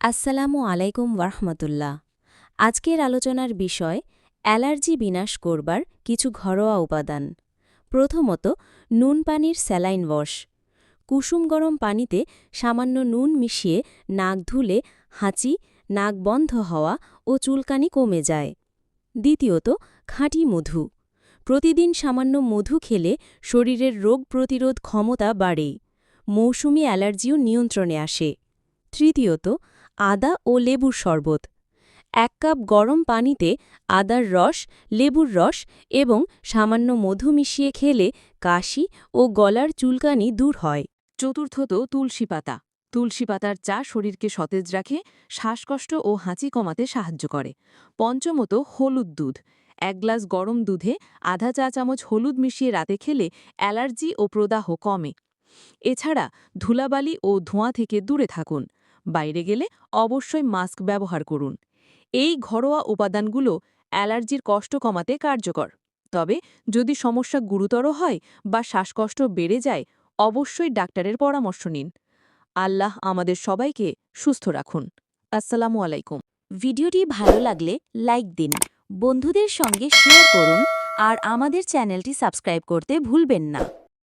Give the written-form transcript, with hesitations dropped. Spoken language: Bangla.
আসসালামু আলাইকুম ওয়ারহমতুল্লাহ। আজকের আলোচনার বিষয় অ্যালার্জি বিনাশ করবার কিছু ঘরোয়া উপাদান। প্রথমত, নুন পানির স্যালাইন ওয়াশ। কুসুম গরম পানিতে সামান্য নুন মিশিয়ে নাক ধুলে হাঁচি, নাক বন্ধ হওয়া ও চুলকানি কমে যায়। দ্বিতীয়ত, খাঁটি মধু। প্রতিদিন সামান্য মধু খেলে শরীরের রোগ প্রতিরোধ ক্ষমতা বাড়ে। মৌসুমি অ্যালার্জিও নিয়ন্ত্রণে আসে। তৃতীয়ত, আদা ও লেবুর শরবত। ১ কাপ গরম পানিতে আদার রস, লেবুর রস এবং সামান্য মধু মিশিয়ে খেলে কাশি ও গলার চুলকানি দূর হয়। চতুর্থত তুলসী পাতা। তুলসী পাতার চা শরীরকে সতেজ রাখে, শ্বাসকষ্ট ও হাঁচি কমাতে সাহায্য করে। পঞ্চমত হলুদ দুধ। ১ গ্লাস গরম দুধে আধা চা চামচ হলুদ মিশিয়ে রাতে খেলে অ্যালার্জি ও প্রদাহ কমে। এছাড়া ধুলাবালি ও ধোঁয়া থেকে দূরে থাকুন। বাইরে গেলে অবশ্যই মাস্ক ব্যবহার করুন। এই ঘরোয়া উপাদানগুলো অ্যালার্জির কষ্ট কমাতে কার্যকর। তবে যদি সমস্যা গুরুতর হয় বা শ্বাসকষ্ট বেড়ে যায়, অবশ্যই ডাক্তারের পরামর্শ নিন। আল্লাহ আমাদের সবাইকে সুস্থ রাখুন। আসসালামু আলাইকুম। ভিডিওটি ভালো লাগলে লাইক দিন, বন্ধুদের সঙ্গে শেয়ার করুন আর আমাদের চ্যানেলটি সাবস্ক্রাইব করতে ভুলবেন না।